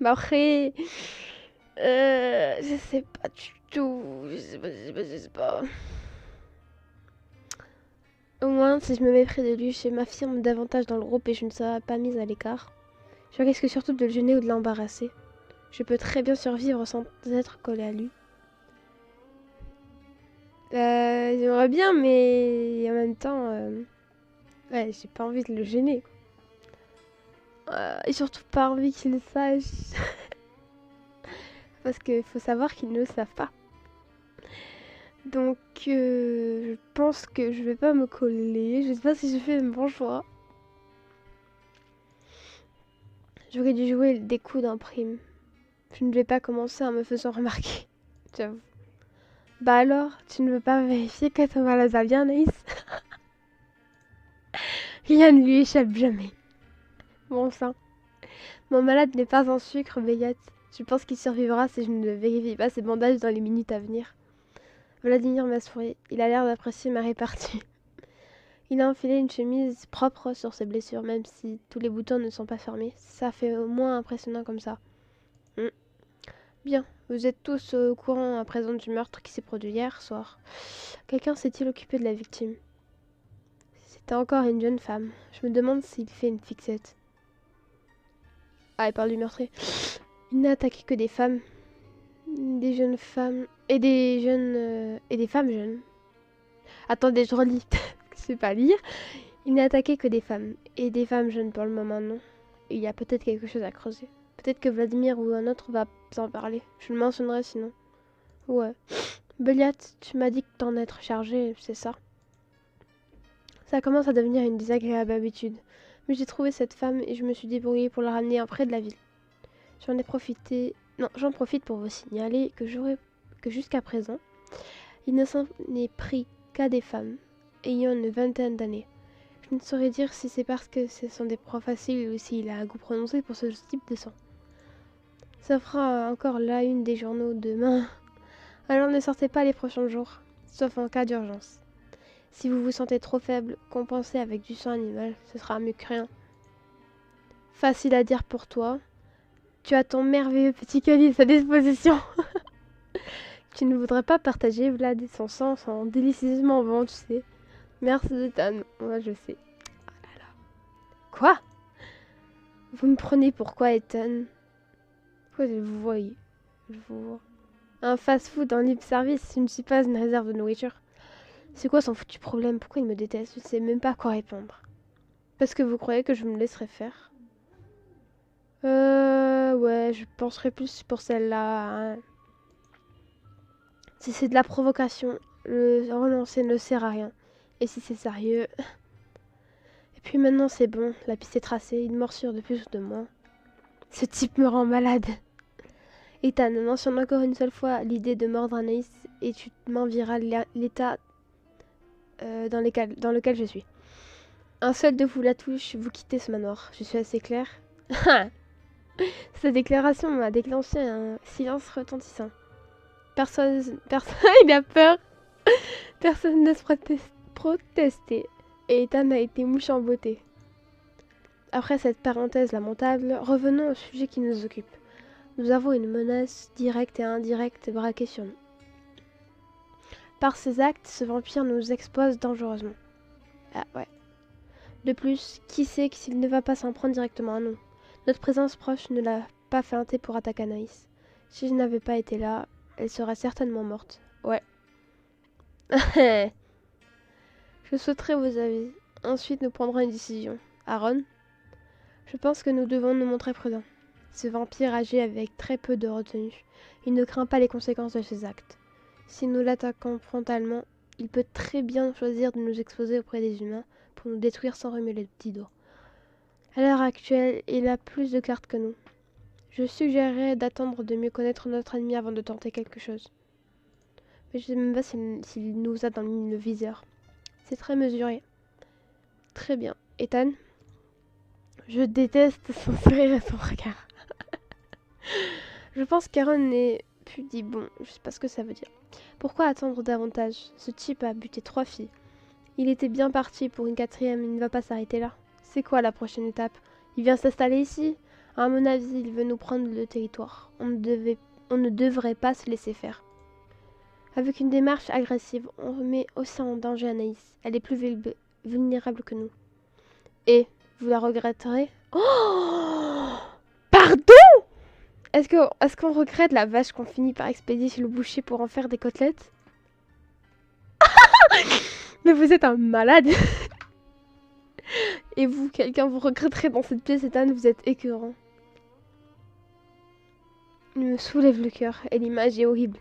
Bah après... je sais pas du tout. Je sais pas. Au moins, si je me mets près de lui, je m'affirme davantage dans le groupe et je ne serai pas mise à l'écart. Je risque surtout de le gêner ou de l'embarrasser. Je peux très bien survivre sans être collée à lui. J'aimerais bien, mais en même temps, ouais, j'ai pas envie de le gêner. Et surtout pas envie qu'il le sache. Parce qu'il faut savoir qu'ils ne le savent pas. Donc, je pense que je vais pas me coller. Je sais pas si j'ai fait le bon choix. J'aurais dû jouer des coups d'un prime. Je ne vais pas commencer en me faisant remarquer. J'avoue. Bah alors, tu ne veux pas vérifier que ton malade va bien, Naïs? Rien ne lui échappe jamais. Bon sang. Mon malade n'est pas en sucre, Béliette. Je pense qu'il survivra si je ne vérifie pas ses bandages dans les minutes à venir. Vladimir m'a souri. Il a l'air d'apprécier ma répartie. Il a enfilé une chemise propre sur ses blessures, même si tous les boutons ne sont pas fermés. Ça fait au moins impressionnant comme ça. Bien, vous êtes tous au courant à présent du meurtre qui s'est produit hier soir. Quelqu'un s'est-il occupé de la victime? C'était encore une jeune femme. Je me demande s'il fait une fixette. Ah, il parle du meurtrier. Il n'a attaqué que des femmes. Des jeunes femmes. Et des jeunes... et des femmes jeunes. Attendez, je relis. Je sais pas lire. Il n'a attaqué que des femmes. Et des femmes jeunes pour le moment, non. Il y a peut-être quelque chose à creuser. Peut-être que Vladimir ou un autre va s'en parler. Je le mentionnerai sinon. Ouais. Béliat, tu m'as dit que t'en être chargé, c'est ça? Ça commence à devenir une désagréable habitude. Mais j'ai trouvé cette femme et je me suis débrouillée pour la ramener près de la ville. J'en profite pour vous signaler que jusqu'à présent, il ne s'en est pris qu'à des femmes ayant une vingtaine d'années. Je ne saurais dire si c'est parce que ce sont des proies faciles ou s'il a un goût prononcé pour ce type de sang. Ça fera encore la une des journaux demain. Alors ne sortez pas les prochains jours, sauf en cas d'urgence. Si vous vous sentez trop faible, compensez avec du sang animal, ce sera mieux que rien. Facile à dire pour toi. Tu as ton merveilleux petit calice à disposition. Tu ne voudrais pas partager Vlad et son sang sont délicieusement bon, tu sais. Merci Ethan, moi je sais. Oh là là. Quoi? Vous me prenez pour quoi, Ethan? Pourquoi je vous voyez? Je vous vois. Un fast-food en libre service, je ne suis pas une réserve de nourriture. C'est quoi son foutu problème? Pourquoi il me déteste? Je ne sais même pas quoi répondre. Parce que vous croyez que je me laisserai faire? Ouais, je penserais plus pour celle-là. Hein. Si c'est de la provocation, le relancer ne sert à rien. Et si c'est sérieux... Et puis maintenant c'est bon, la piste est tracée, une morsure de plus ou de moins. Ce type me rend malade. Ethan, mentionne encore une seule fois l'idée de mordre Anaïs et tu m'envieras l'état dans lequel je suis. Un seul de vous la touche, vous quittez ce manoir. Je suis assez claire. Cette déclaration m'a déclenché un silence retentissant. Personne, il a peur. Personne n'ose protester. Et Ethan a été mouche en beauté. Après cette parenthèse lamentable, revenons au sujet qui nous occupe. Nous avons une menace directe et indirecte braquée sur nous. Par ses actes, ce vampire nous expose dangereusement. Ah ouais. De plus, qui sait s'il ne va pas s'en prendre directement à nous? Notre présence proche ne l'a pas feinté pour attaquer Anaïs. Si je n'avais pas été là, elle serait certainement morte. Ouais. Je souhaiterais vos avis. Ensuite, nous prendrons une décision. Aaron? Je pense que nous devons nous montrer prudents. Ce vampire agit avec très peu de retenue. Il ne craint pas les conséquences de ses actes. Si nous l'attaquons frontalement, il peut très bien choisir de nous exposer auprès des humains pour nous détruire sans remuer les petits doigts. À l'heure actuelle, il a plus de cartes que nous. Je suggérerais d'attendre de mieux connaître notre ennemi avant de tenter quelque chose. Mais je ne sais même pas s'il nous a dans le viseur. C'est très mesuré. Très bien. Ethan? Je déteste son sourire et son regard. Je pense qu'Aaron n'est pudique. Bon, je sais pas ce que ça veut dire. Pourquoi attendre davantage? Ce type a buté 3 filles. Il était bien parti pour une 4e, il ne va pas s'arrêter là. C'est quoi la prochaine étape? Il vient s'installer ici? À mon avis, il veut nous prendre le territoire. On ne devrait pas se laisser faire. Avec une démarche agressive, on met aussi en danger Anaïs. Elle est plus vulnérable que nous. Et vous la regretterez? Oh, pardon? Est-ce qu'on regrette la vache qu'on finit par expédier chez le boucher pour en faire des côtelettes? Mais vous êtes un malade. Et vous, quelqu'un vous regretterait dans cette pièce, Ethan, vous êtes écœurant. Il me soulève le cœur et l'image est horrible.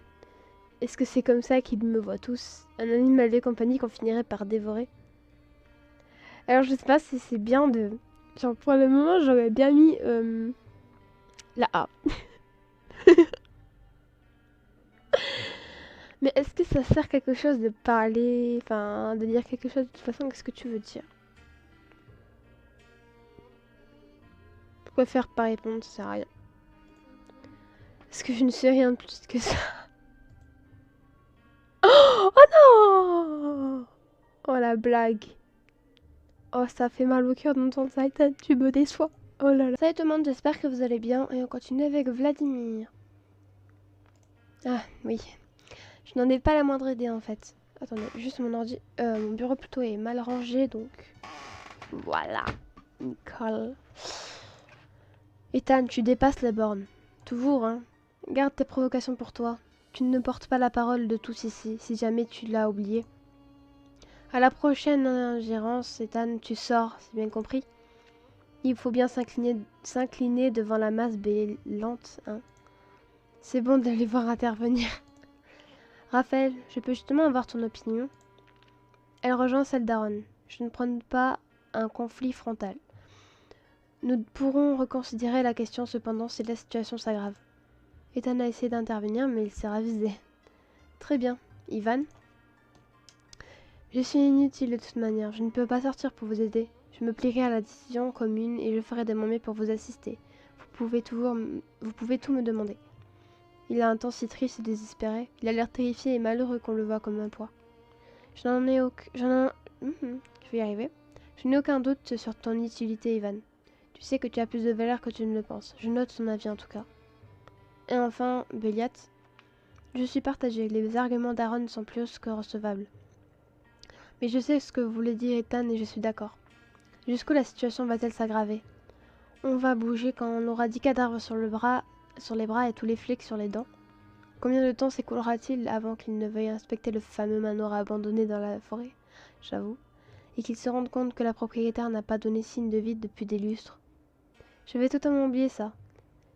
Est-ce que c'est comme ça qu'ils me voient tous? Un animal de compagnie qu'on finirait par dévorer? Alors je sais pas si c'est bien de... Genre pour le moment j'aurais bien mis la A. Mais est-ce que ça sert quelque chose de parler, enfin de dire quelque chose de toute façon? Qu'est-ce que tu veux dire? Je préfère pas répondre, ça sert à rien. Est-ce que je ne sais rien de plus que ça? Oh non! Oh la blague. Oh ça fait mal au cœur d'entendre ça, Ethan, tu me déçois. Oh là là. Salut tout le monde, j'espère que vous allez bien et on continue avec Vladimir. Ah oui. Je n'en ai pas la moindre idée en fait. Attendez, juste mon ordi, mon bureau plutôt est mal rangé donc voilà. Nicole. Ethan, tu dépasses la borne. Toujours, hein. Garde tes provocations pour toi. Tu ne portes pas la parole de tous ici, si jamais tu l'as oublié. À la prochaine ingérence, Ethan, tu sors, c'est bien compris. Il faut bien s'incliner devant la masse bêlante, hein. C'est bon de les voir intervenir. Raphaël, je peux justement avoir ton opinion? Elle rejoint celle d'Aaron. Je ne prends pas un conflit frontal. Nous pourrons reconsidérer la question cependant si la situation s'aggrave. Ethan a essayé d'intervenir mais il s'est ravisé. Très bien. Ivan? Je suis inutile de toute manière. Je ne peux pas sortir pour vous aider. Je me plierai à la décision commune et je ferai de mon mieux pour vous assister. Vous pouvez tout me demander. Il a un ton si triste et désespéré. Il a l'air terrifié et malheureux qu'on le voit comme un poids. Je vais y arriver. Je n'ai aucun doute sur ton utilité, Ivan. Tu sais que tu as plus de valeur que tu ne le penses. Je note ton avis en tout cas. Et enfin, Béliat. Je suis partagée. Les arguments d'Aaron sont plus que recevables. Mais je sais ce que voulait dire Ethan et je suis d'accord. Jusqu'où la situation va-t-elle s'aggraver? On va bouger quand on aura 10 cadavres sur les bras et tous les flics sur les dents. Combien de temps s'écoulera-t-il avant qu'il ne veuille inspecter le fameux manoir abandonné dans la forêt? J'avoue. Et qu'il se rende compte que la propriétaire n'a pas donné signe de vie depuis des lustres. J'avais totalement oublié ça.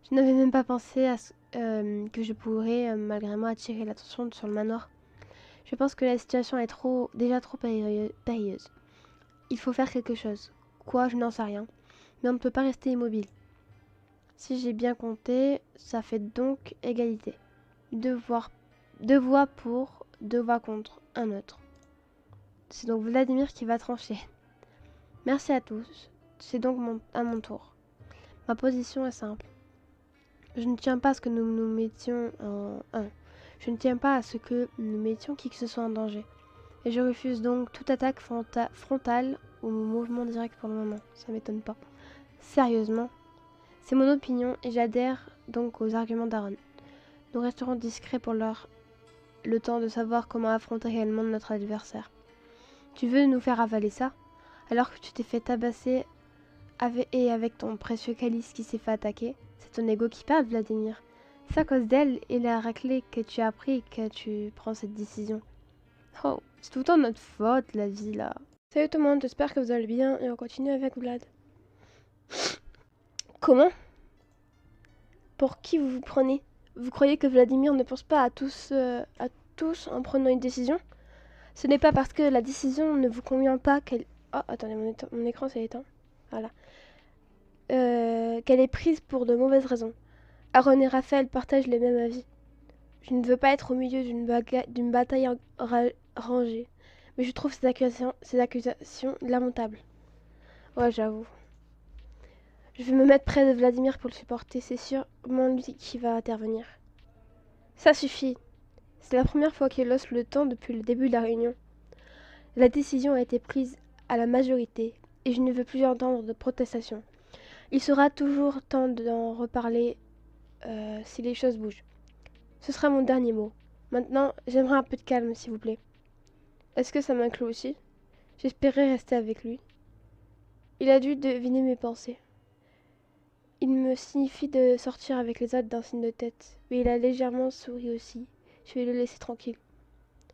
Je n'avais même pas pensé que je pourrais, malgré moi, attirer l'attention sur le manoir. Je pense que la situation est déjà trop périlleuse. Il faut faire quelque chose. Quoi, je n'en sais rien. Mais on ne peut pas rester immobile. Si j'ai bien compté, ça fait donc égalité. 2 voix pour, 2 voix contre, un autre. C'est donc Vladimir qui va trancher. Merci à tous. C'est donc à mon tour. Ma position est simple. Je ne tiens pas à ce que nous mettions en 1. Je ne tiens pas à ce que nous mettions qui que ce soit en danger. Et je refuse donc toute attaque frontale ou mouvement direct pour le moment. Ça m'étonne pas. Sérieusement, c'est mon opinion et j'adhère donc aux arguments d'Aaron. Nous resterons discrets pour le temps de savoir comment affronter réellement notre adversaire. Tu veux nous faire avaler ça? Alors que tu t'es fait tabasser avec ton précieux calice qui s'est fait attaquer? C'est ton ego qui parle, Vladimir. C'est à cause d'elle et la raclée que tu as pris que tu prends cette décision. Oh, c'est tout le temps notre faute, la vie, là. Salut tout le monde, j'espère que vous allez bien et on continue avec Vlad. Comment? Pour qui vous vous prenez? Vous croyez que Vladimir ne pense pas à tous en prenant une décision? Ce n'est pas parce que la décision ne vous convient pas qu'elle... Oh, attendez, mon écran s'est éteint. Voilà. Qu'elle est prise pour de mauvaises raisons. Aaron et Raphaël partagent les mêmes avis. Je ne veux pas être au milieu d'une bataille rangée. Mais je trouve ces accusations lamentables. Ouais, j'avoue. Je vais me mettre près de Vladimir pour le supporter. C'est sûrement lui qui va intervenir. Ça suffit. C'est la première fois qu'il laisse le temps depuis le début de la réunion. La décision a été prise à la majorité et je ne veux plus entendre de protestation. Il sera toujours temps d'en reparler si les choses bougent. Ce sera mon dernier mot. Maintenant, j'aimerais un peu de calme, s'il vous plaît. Est-ce que ça m'inclut aussi? J'espérais rester avec lui. Il a dû deviner mes pensées. Il me signifie de sortir avec les autres d'un signe de tête, mais il a légèrement souri aussi. Je vais le laisser tranquille.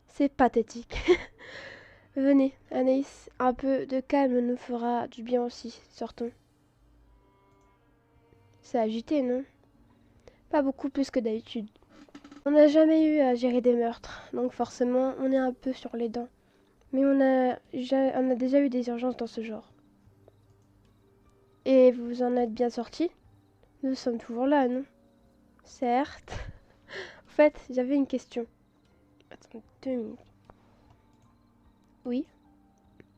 C'est pathétique. Venez, Anaïs, un peu de calme nous fera du bien aussi. Sortons. C'est agité, non? Pas beaucoup plus que d'habitude. On n'a jamais eu à gérer des meurtres, donc forcément on est un peu sur les dents. Mais on a déjà eu des urgences dans ce genre. Et vous en êtes bien sortis? Nous sommes toujours là, non? Certes. En fait, j'avais une question. Attends, 2 minutes. Oui?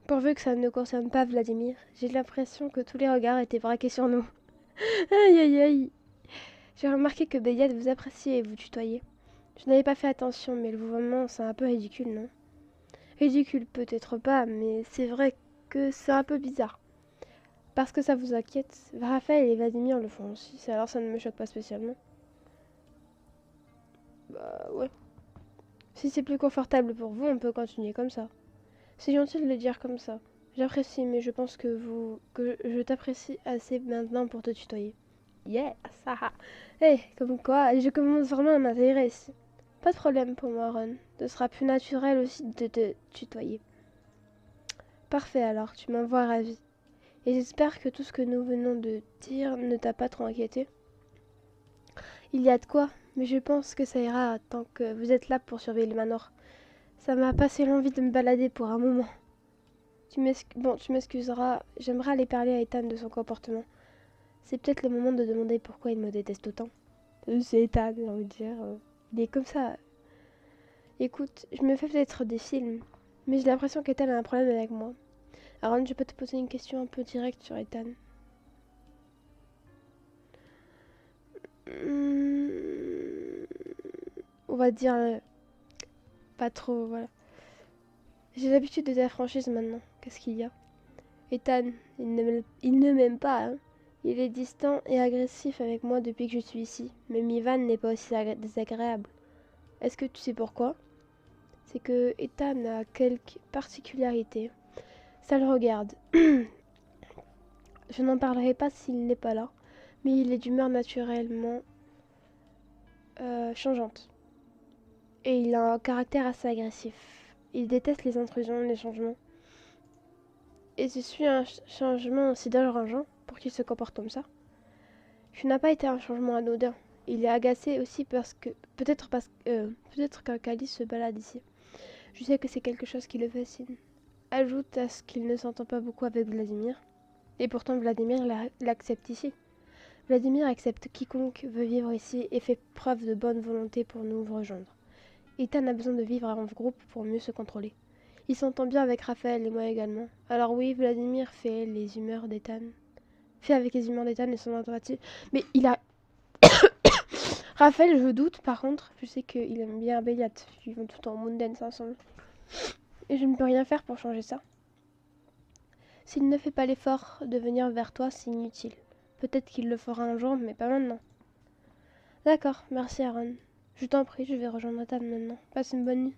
Pourvu que ça ne concerne pas Vladimir, j'ai l'impression que tous les regards étaient braqués sur nous. Aïe aïe aïe. J'ai remarqué que Béliade vous appréciait et vous tutoyait. Je n'avais pas fait attention, mais le mouvement, c'est un peu ridicule, non? Ridicule peut-être pas, mais c'est vrai que c'est un peu bizarre. Parce que ça vous inquiète, Raphaël et Vladimir le font aussi, alors ça ne me choque pas spécialement. Bah ouais. Si c'est plus confortable pour vous, on peut continuer comme ça. C'est gentil de le dire comme ça. J'apprécie, mais je pense que je t'apprécie assez maintenant pour te tutoyer. Yes, ah. Hey, comme quoi, je commence vraiment à m'intéresser. Pas de problème pour moi, Ron. Ce sera plus naturel aussi de te tutoyer. Parfait alors, tu m'envoies ravi. Et j'espère que tout ce que nous venons de dire ne t'a pas trop inquiété. Il y a de quoi, mais je pense que ça ira tant que vous êtes là pour surveiller le manoir. Ça m'a passé l'envie de me balader pour un moment. Tu m'excuseras, j'aimerais aller parler à Ethan de son comportement. C'est peut-être le moment de demander pourquoi il me déteste autant. C'est Ethan, j'ai envie de dire. Il est comme ça. Écoute, je me fais peut-être des films, mais j'ai l'impression qu'Ethan a un problème avec moi. Aaron, je peux te poser une question un peu directe sur Ethan. On va dire pas trop, voilà. J'ai l'habitude de ta franchise maintenant. Qu'est-ce qu'il y a? Ethan, il ne m'aime pas, hein. Il est distant et agressif avec moi depuis que je suis ici. Même Ivan n'est pas aussi désagréable. Est-ce que tu sais pourquoi? C'est que Ethan a quelques particularités. Ça le regarde. Je n'en parlerai pas s'il n'est pas là, mais il est d'humeur naturellement changeante. Et il a un caractère assez agressif. Il déteste les intrusions, les changements. Et je suis un changement aussi dérangeant pour qu'il se comporte comme ça. Ce n'a pas été un changement anodin. Il est agacé aussi parce que peut-être qu'un calice se balade ici. Je sais que c'est quelque chose qui le fascine. Ajoute à ce qu'il ne s'entend pas beaucoup avec Vladimir. Et pourtant Vladimir l'accepte ici. Vladimir accepte quiconque veut vivre ici et fait preuve de bonne volonté pour nous rejoindre. Ethan a besoin de vivre en groupe pour mieux se contrôler. Il s'entend bien avec Raphaël et moi également. Alors oui, Vladimir fait les humeurs d'Ethan. Fait avec les humeurs d'Ethan et son empathie. Mais il a... Raphaël, je doute, par contre. Je sais qu'il aime bien Béliat. Ils vont tout en Moondance ensemble. Et je ne peux rien faire pour changer ça. S'il ne fait pas l'effort de venir vers toi, c'est inutile. Peut-être qu'il le fera un jour, mais pas maintenant. D'accord, merci Aaron. Je t'en prie, je vais rejoindre Ethan maintenant. Passe une bonne nuit.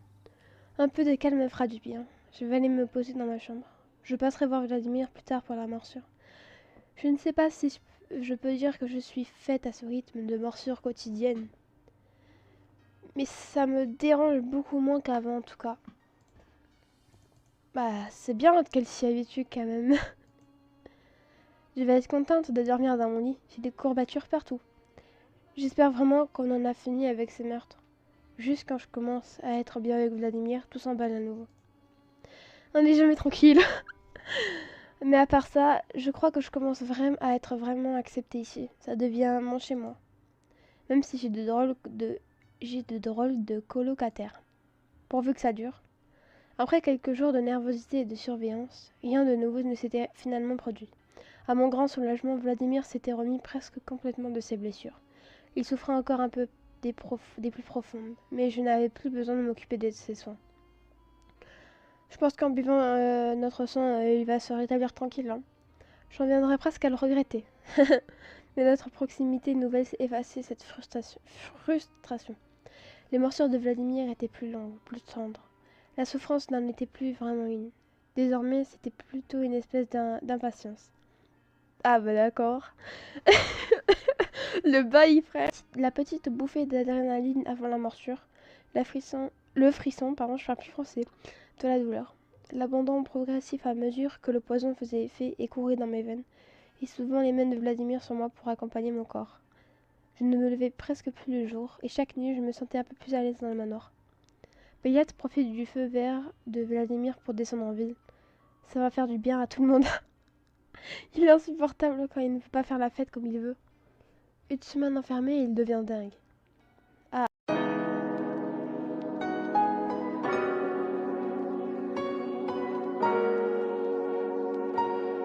Un peu de calme me fera du bien. Je vais aller me poser dans ma chambre. Je passerai voir Vladimir plus tard pour la morsure. Je ne sais pas si je peux dire que je suis faite à ce rythme de morsure quotidienne. Mais ça me dérange beaucoup moins qu'avant en tout cas. Bah, c'est bien qu'elle s'y habitue quand même. Je vais être contente de dormir dans mon lit. J'ai des courbatures partout. J'espère vraiment qu'on en a fini avec ces meurtres. Juste quand je commence à être bien avec Vladimir, tout s'emballe à nouveau. On n'est jamais tranquille. Mais à part ça, je crois que je commence vraiment à être vraiment acceptée ici. Ça devient mon chez moi. Même si j'ai de drôles de colocataires. Pourvu que ça dure. Après quelques jours de nervosité et de surveillance, rien de nouveau ne s'était finalement produit. À mon grand soulagement, Vladimir s'était remis presque complètement de ses blessures. Il souffrait encore un peu, des plus profondes, mais je n'avais plus besoin de m'occuper de ses soins. Je pense qu'en buvant notre sang, il va se rétablir tranquille. Hein. J'en viendrais presque à le regretter. Mais notre proximité nouvelle effaçait cette frustration. Les morsures de Vladimir étaient plus longues, plus tendres. La souffrance n'en était plus vraiment une. Désormais, c'était plutôt une espèce d'impatience. Ah bah d'accord. Le bail, frère. La petite bouffée d'adrénaline avant la morsure. Le frisson, pardon, je parle plus français, de la douleur. L'abandon progressif à mesure que le poison faisait effet et courait dans mes veines. Et souvent les mains de Vladimir sur moi pour accompagner mon corps. Je ne me levais presque plus le jour, et chaque nuit je me sentais un peu plus à l'aise dans le manoir. Beyat profite du feu vert de Vladimir pour descendre en ville. Ça va faire du bien à tout le monde. Il est insupportable quand il ne peut pas faire la fête comme il veut. Une semaine enfermé et il devient dingue.